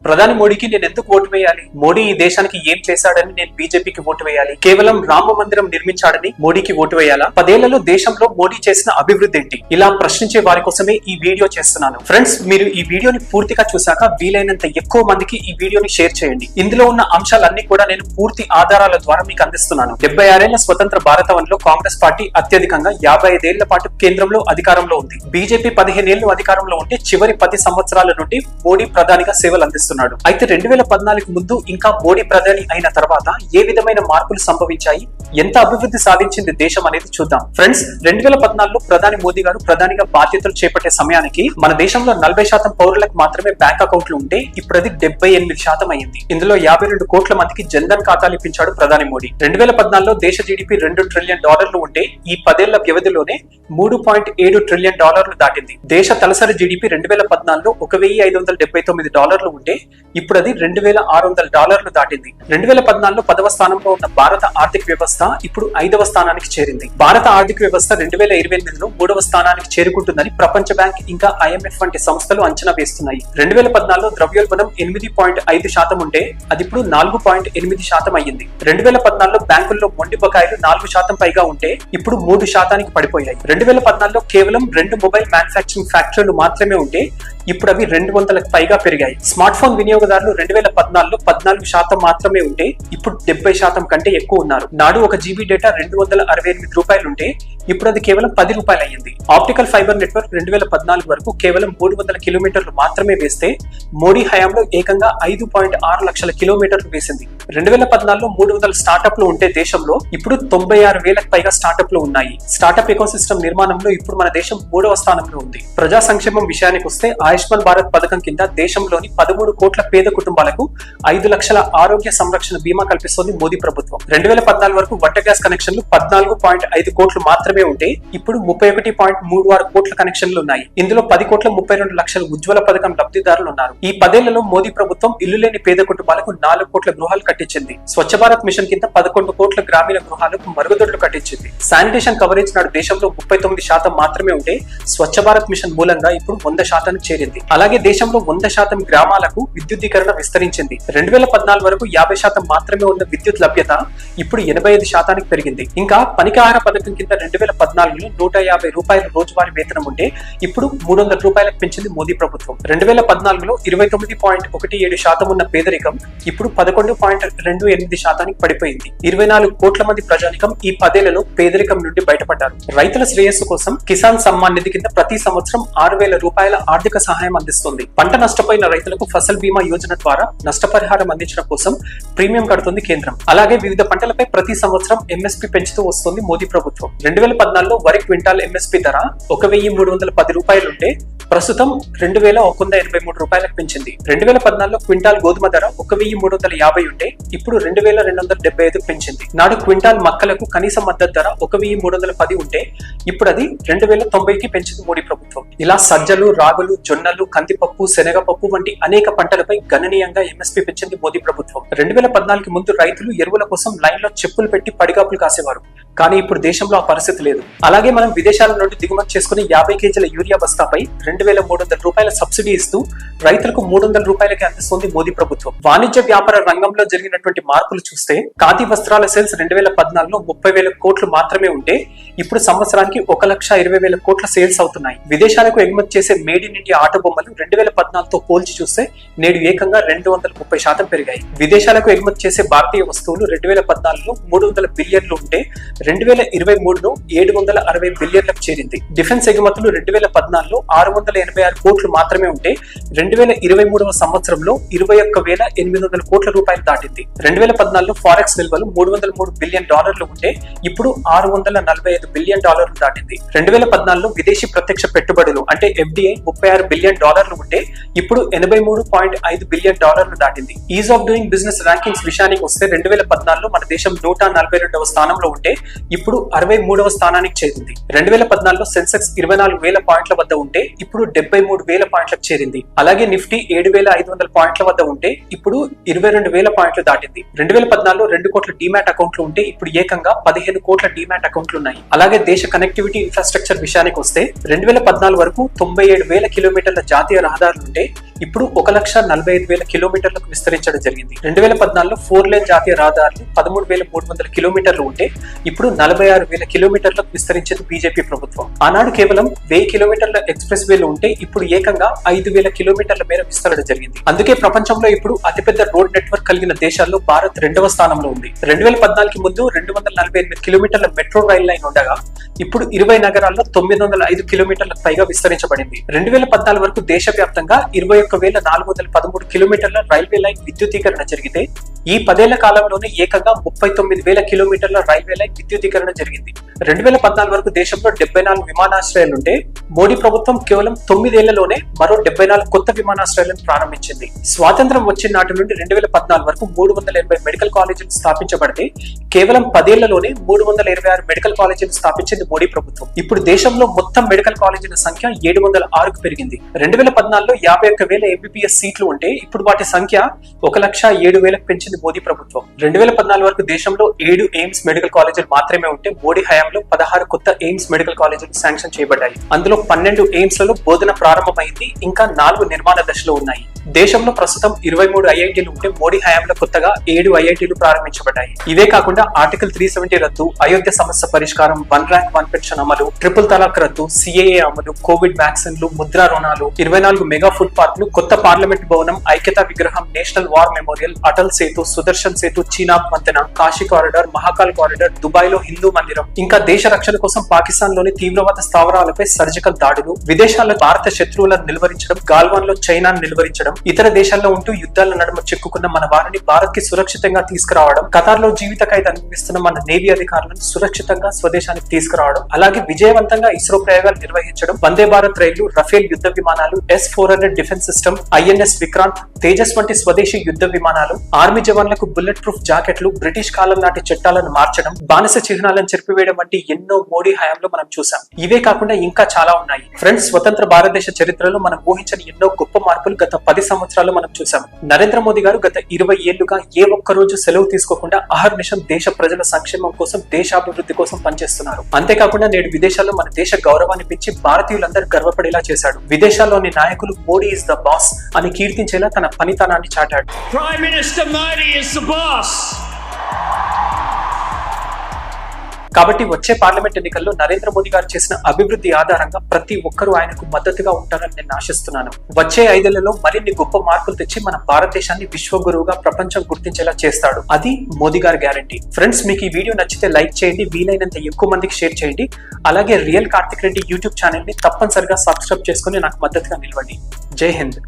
ప్రధాని మోడీకి నేను ఎందుకు ఓటు వేయాలి? మోడీ ఈ దేశానికి ఏం చేశాడని నేను బీజేపీకి ఓటు వేయాలి? కేవలం రామ మందిరం నిర్మించాడని మోడీకి ఓటు వేయాలా? 10 ఏళ్లలో దేశంలో మోడీ చేసిన అభివృద్ధి ఏంటి? ఇలా ప్రశ్నించే వారి కోసమే ఈ వీడియో చేస్తున్నాను. ఫ్రెండ్స్, మీరు ఈ వీడియోని పూర్తిగా చూశాక వీలైనంత ఎక్కువ మందికి ఈ వీడియోని షేర్ చేయండి. ఇందులో ఉన్న అంశాలన్నీ కూడా నేను పూర్తి ఆధారాల ద్వారా మీకు అందిస్తున్నాను. 76 ఏళ్ల స్వతంత్ర భారతవనంలో కాంగ్రెస్ పార్టీ అత్యధికంగా 55 ఏళ్ల పాటు కేంద్రంలో అధికారంలో ఉంది. బీజేపీ 15 ఏళ్లు అధికారంలో ఉంటే చివరి 10 సంవత్సరాల నుండి మోడీ ప్రధానిగా సేవలు అందిస్తున్నారు. అయితే 2014 ముందు ఇంకా మోడీ ప్రధాని అయిన తర్వాత ఏ విధమైన మార్పులు సంభవించాయి, ఎంత అభివృద్ధి సాధించింది దేశం అనేది చూద్దాం. ఫ్రెండ్స్, 2014లో ప్రధాని మోదీ గారు ప్రధానిగా బాధ్యతలు చేపట్టే సమయానికి మన దేశంలో 40% పౌరులకు మాత్రమే బ్యాంక్ అకౌంట్లు ఉంటే ఇప్పుడు అది 78% అయింది. ఇందులో 52 కోట్ల మందికి జన్ధన్ ఖాతాలు ఇప్పించాడు ప్రధాని మోడీ. 2014లో దేశ జీడీపీ $2 ట్రిలియన్ ఉంటే ఈ 10 ఏళ్ల వ్యవధిలోనే $3.7 ట్రిలియన్ దాటింది. దేశ తలసరి జీడీపీ 2014లో $1,579 ఉంటే ఇప్పుడు అది $2,600 దాటింది. 2014లో 10వ స్థానంలో ఉన్న భారత ఆర్థిక వ్యవస్థ ఇప్పుడు 5వ స్థానానికి చేరింది. భారత ఆర్థిక వ్యవస్థ 2028లో 3వ స్థానానికి చేరుకుంటుందని ప్రపంచ బ్యాంక్ ఇంకా IMF వంటి సంస్థలు అంచనా వేస్తున్నాయి. 2014లో ద్రవ్యోల్బణం 8.5% ఉంటే అది ఇప్పుడు 4.8% అయ్యింది. 2014లో బ్యాంకుల్లో మొండి బకాయిలు 4% పైగా ఉంటే ఇప్పుడు 3% పడిపోయాయి. 2014లో కేవలం 2 మొబైల్ మ్యానుఫ్యాక్చరింగ్ ఫ్యాక్టరీలు మాత్రమే ఉంటే ఇప్పుడు అవి 200లకు పైగా పెరిగాయి. స్మార్ట్ ఫోన్ వినియోగదారులు 2014లో 14% మాత్రమే ఉంటే ఇప్పుడు 70% కంటే ఎక్కువ ఉన్నారు. నాడు 1 GB డేటా $268 ఉంటే ఇప్పుడు అది కేవలం $10 అయ్యింది. ఆప్టికల్ ఫైబర్ నెట్వర్క్ 2014 వరకు కేవలం 300 కిలోమీటర్లు మాత్రమే వేస్తే మోడీ హయాంలో ఏకంగా 5.6 లక్షల కిలోమీటర్లు వేసింది. 2014లో 300 స్టార్టప్లు ఉంటే దేశంలో ఇప్పుడు 96,000కు పైగా స్టార్టప్లు ఉన్నాయి. స్టార్టప్ ఎకోసిస్టమ్ నిర్మాణంలో ఇప్పుడు మన దేశం 3వ స్థానంలో ఉంది. ప్రజా సంక్షేమం విషయానికి వస్తే ఆయుష్మాన్ భారత్ పథకం కింద దేశంలోని 13 కోట్ల పేద కుటుంబాలకు 5 లక్షల ఆరోగ్య సంరక్షణ బీమా కల్పిస్తోంది మోదీ ప్రభుత్వం. 2014 వరకు వంట గ్యాస్ కనెక్షన్లు 14.5 కోట్లు మాత్రమే ఉంటే ఇప్పుడు 31.36 కోట్ల కనెక్షన్లు ఉన్నాయి. ఇందులో 10,32 లక్షల ఉజ్వల పథకం లబ్ధిదారులు ఉన్నారు. ఈ 10 ఏళ్లలో మోదీ ప్రభుత్వం ఇల్లు లేని పేద కుటుంబాలకు 4 కోట్ల గృహాలు కట్టించింది. స్వచ్ఛ భారత్ మిషన్ కింద 11 కోట్ల గ్రామీణ గృహాలకు మరుగుదొడ్లు కట్టించింది. శానిటేషన్ కవరేజ్ నాడు దేశంలో 39% మాత్రమే ఉంటే స్వచ్ఛ భారత్ మిషన్ మూలంగా ఇప్పుడు 100% చేరింది. అలాగే దేశంలో 100% గ్రామాలకు విద్యుద్దీకరణ విస్తరించింది. 2014 వరకు 50% మాత్రమే ఉన్న విద్యుత్ లభ్యత ఇప్పుడు 85% పెరిగింది. ఇంకా పనికాహార పథకం కింద 2014లో $150 రోజువారీ వేతనం ఉంటే ఇప్పుడు $300 పెంచింది మోదీ ప్రభుత్వం. 2014లో 29.17% ఉన్న పేదరికం ఇప్పుడు 11.28% పడిపోయింది. 24 కోట్ల మంది ప్రజానికం ఈ 10 ఏళ్లలో పేదరికం నుండి బయటపడ్డారు. రైతుల శ్రేయస్సు కోసం కిసాన్ సమ్మాన్ నిధి కింద ప్రతి సంవత్సరం $6,000 ఆర్థిక సహాయం అందిస్తుంది. పంట నష్టపోయిన రైతులకు ఫసల్ బీమా యోజన ద్వారా నష్టపరిహారం అందించడం కోసం ప్రీమియం కడుతుంది కేంద్రం. అలాగే వివిధ పంటలపై ప్రతి సంవత్సరం MSP పెంచుతూ వస్తుంది మోదీ ప్రభుత్వం. 2014లో వరి క్వింటాల్ MSP ధర $1,310 ఉంటే ప్రస్తుతం $2,183 పెంచింది. 2014లో క్వింటాల్ గోధుమ ధర $1,350 ఉంటే ఇప్పుడు $2,275 పెంచింది. నాడు క్వింటాల్ మక్కలకు కనీస మద్దతు ధర $1,310 ఉంటే ఇప్పుడు అది $2,090కి పెంచింది మోడీ ప్రభుత్వం. ఇలా సజ్జలు, రాగులు, జొన్నలు, కందిపప్పు, శనగపప్పు వంటి అనేక పంటలపై గణనీయంగా MSP పెంచింది మోదీ ప్రభుత్వం. 2014 ముందు రైతులు ఎరువుల కోసం లైన్ లో చెప్పులు పెట్టి పడిగాపులు కాసేవారు. కానీ ఇప్పుడు దేశంలో ఆ పరిస్థితి లేదు. అలాగే మనం విదేశాల నుండి దిగుమతి చేసుకుని 50 కేజీల యూరియా బస్తాపై $2,300 సబ్సిడీ ఇస్తూ రైతులకు $300కి అందిస్తుంది మోదీ ప్రభుత్వం. వాణిజ్య వ్యాపార రంగంలో జరిగినటువంటి మార్పులు చూస్తే ఖాదీ వస్త్రాల సేల్స్ 2014లో 30,000 కోట్లు మాత్రమే ఉంటే ఇప్పుడు సంవత్సరానికి 1,20,000 కోట్ల సేల్స్ అవుతున్నాయి. విదేశాలకు ఎగుమతి చేసే మేడ్ ఇన్ ఇండియా ఆట బొమ్మలు 2014తో పోల్చి చూస్తే నేడు ఏకంగా 230% పెరిగాయి. విదేశాలకు ఎగుమతి చేసే భారతీయ వస్తువులు 2014లో $300 బిలియన్లు ఉంటే 2023లో $760 బిలియన్లకు చేరింది. డిఫెన్స్ ఎగుమతులు 2014లో $686 కోట్లు మాత్రమే ఉంటే 2023వ సంవత్సరంలో $21,800 కోట్ల దాటింది. 2014లో ఫారెక్స్ నిల్వలు $303 బిలియన్ ఉంటే ఇప్పుడు $645 బిలియన్ దాటింది. 2014లో విదేశీ ప్రత్యక్ష పెట్టుబడులు అంటే FDI $36 బిలియన్ ఉంటే ఇప్పుడు $83.5 బిలియన్ దాటింది. Is of doing business rankings విషయానికి వస్తే 2014లో మన దేశం 142వ స్థానంలో ఉంటే ఇప్పుడు 63వ స్థానానికి చేరింది. 2014లో సెన్సెక్స్ 24,000 పాయింట్ల వద్ద ఉంటే ఇప్పుడు 73,000 పాయింట్లకు చేరింది. అలాగే నిఫ్టీ 7,500 పాయింట్ల వద్ద ఉంటే ఇప్పుడు 22,000 పాయింట్లు దాటింది. 2014లో 2 కోట్ల డీమ్యాట్ అకౌంట్లు ఉంటే ఇప్పుడు ఏకంగా 15 కోట్ల డీమ్యాట్ అకౌంట్లు ఉన్నాయి. అలాగే దేశ కనెక్టివిటీ ఇన్ఫ్రాస్ట్రక్చర్ విషయానికి వస్తే 2014 వరకు 97,000 కిలోమీటర్ల జాతీయ రహదారులుంటే ఇప్పుడు 1,45,000 కిలోమీటర్లకు విస్తరించడం జరిగింది. 2014లో 4 లేన్ జాతీయ రహదారులు 13,300 కిలోమీటర్లు ఉంటే ఇప్పుడు 46,000 కిలోమీటర్లకు విస్తరించింది బీజేపీ ప్రభుత్వం. ఆనాడు కేవలం 1000 కిలోమీటర్ల ఎక్స్ప్రెస్ వేలు ఉంటే ఇప్పుడు ఏకంగా 5,000 కిలోమీటర్ల మేర విస్తరణ జరిగింది. అందుకే ప్రపంచంలో ఇప్పుడు అతిపెద్ద రోడ్ నెట్వర్క్ కలిగిన దేశాల్లో భారత్ 2వ స్థానంలో ఉంది. 2014కి ముందు 248 కిలోమీటర్ల మెట్రో రైల్ లైన్ ఉండగా ఇప్పుడు 20 నగరాల్లో 905 కిలోమీటర్లకు పైగా విస్తరించబడింది. 2014 వరకు దేశవ్యాప్తంగా 21,413 కిలోమీటర్ల రైల్వే లైన్ విద్యుదీకరణ జరిగితే ఈ 10 ఏళ్ల కాలంలోనే ఏకంగా 39,000 కిలోమీటర్ల రైల్వే లైన్ విద్యుదీకరణ జరిగింది. 2014 వరకు దేశంలో 74 విమానాశ్రయాలుంటే మోడీ ప్రభుత్వం కేవలం 9 ఏళ్లలోనే మరో 74 కొత్త విమానాశ్రయాలను ప్రారంభించింది. స్వాతంత్రం వచ్చిన నాటి నుండి 2014 వరకు 380 మెడికల్ కాలేజీలు స్థాపించబడితే కేవలం 10 ఏళ్లలోనే 326 మెడికల్ కాలేజీలు స్థాపించింది మోడీ ప్రభుత్వం. ఇప్పుడు దేశంలో మొత్తం మెడికల్ కాలేజీల సంఖ్య 706కు పెరిగింది. 2014లో 51,000 ఎంబీబీఎస్ సీట్లు ఉంటే ఇప్పుడు వాటి సంఖ్య 1,07,000కు పెంచింది మోదీ ప్రభుత్వం. 2014 వరకు దేశంలో 7 ఎయిమ్స్ మెడికల్ కాలేజీలు మాత్రమే ఉంటే మోడీ హయాంలో 16 కొత్త ఎయిమ్స్ మెడికల్ కాలేజీలు శాంక్షన్ చేయబడ్డాయి. అందులో 12 ఎయిమ్స్ లలో బోధన ప్రారంభమైంది, ఇంకా 4 నిర్మాణ దశలో ఉన్నాయి. దేశంలో ప్రస్తుతం 23 ఐఐటీలు ఉంటే మోడీ హయాంలో కొత్తగా 7 ఐఐటీలు ప్రారంభించబడ్డాయి. ఇవే కాకుండా ఆర్టికల్ 370 రద్దు, అయోధ్య సమస్య పరిష్కారం, 1 ర్యాంక్ 1 పెన్షన్ అమలు, ట్రిపుల్ తలాక్ రద్దు, సిఏఏ అమలు, కోవిడ్ వ్యాక్సిన్లు, ముద్రా రుణాలు, 24 మెగా ఫుడ్ పార్కులు, కొత్త పార్లమెంట్ భవనం, ఐక్యతా విగ్రహం, national war memorial, Atal Setu, Sudarshan Setu, Chenab వంతెన, Kashi corridor, Mahakal corridor, Dubai లో హిందూ మందిరం, ఇంకా దేశ రక్షణ కోసం పాకిస్తాన్ లోని తీవ్రవాద స్థావరాలపై సర్జికల్ దాడులు, విదేశాల్లో భారత శత్రువులను నిలువరించడం, గాల్వాన్ లో చైనాను నిలువరించడం, ఇతర దేశాల్లో ఉంటూ యుద్ధాల నడుమ చిక్కుకున్న మన వారిని భారత్ కి సురక్షితంగా తీసుకురావడం, ఖతార్ లో జీవిత ఖైదు అనుభవిస్తున్న మన నేవీ అధికారులను సురక్షితంగా స్వదేశానికి తీసుకురావడం, అలాగే విజయవంతంగా ఇస్రో ప్రయోగాలు నిర్వహించడం, వందే భారత్ రైళ్లు, రఫేల్ యుద్ధ విమానాలు, S-400 defence system, INS Vikrant, Tejas వంటి స్వదేశీ యుద్ధ విమానాలు, ఆర్మీ జవాన్లకు బుల్లెట్ ప్రూఫ్ జాకెట్లు, బ్రిటిష్ కాలం నాటి చట్టాలను మార్చడం, బానిస చిహ్నాలను చెరిపివేయడం వంటి ఎన్నో మోడీ హయాంలో మనం చూసాం. ఇవే కాకుండా ఇంకా చాలా ఉన్నాయి. ఫ్రెండ్స్, స్వతంత్ర భారతదేశ చరిత్రలో మనం ఊహించని ఎన్నో గొప్ప మార్పులు గత 10 సంవత్సరాలు మనం చూసాం. నరేంద్ర మోదీ గారు గత 20 ఏళ్లుగా ఏ ఒక్క రోజు సెలవు తీసుకోకుండా అహర్నిశం దేశ ప్రజల సంక్షేమం కోసం, దేశాభివృద్ధి కోసం పనిచేస్తున్నారు. అంతేకాకుండా నేడు విదేశాల్లో మన దేశ గౌరవాన్ని పెంచి భారతీయులందరూ గర్వపడేలా చేశాడు. విదేశాల్లోని నాయకులు మోడీ ఇస్ ద బాస్ అని కీర్తించేలా తన పనితనాన్ని చాటాడు. Prime Minister Modi is the boss. కాబట్టి వచ్చే పార్లమెంట్ ఎన్నికల్లో నరేంద్ర మోదీ గారు చేసిన అభివృద్ధి ఆధారంగా ప్రతి ఒక్కరూ ఆయనకు మద్దతుగా ఉంటారని నేను ఆశిస్తున్నాను. వచ్చే 5 ఏళ్లలో మరిన్ని గొప్ప మార్పులు తెచ్చి మన భారతదేశాన్ని విశ్వగురువుగా ప్రపంచం గుర్తించేలా చేస్తాడు. అది మోదీ గారి గ్యారంటీ. ఫ్రెండ్స్, మీకు ఈ వీడియో నచ్చితే లైక్ చేయండి, వీలైనంత ఎక్కువ మందికి షేర్ చేయండి. అలాగే real Karthik Reddy YouTube channel ని తప్పనిసరిగా సబ్స్క్రైబ్ చేసుకుని నాకు మద్దతుగా నిలవండి. జై హింద్.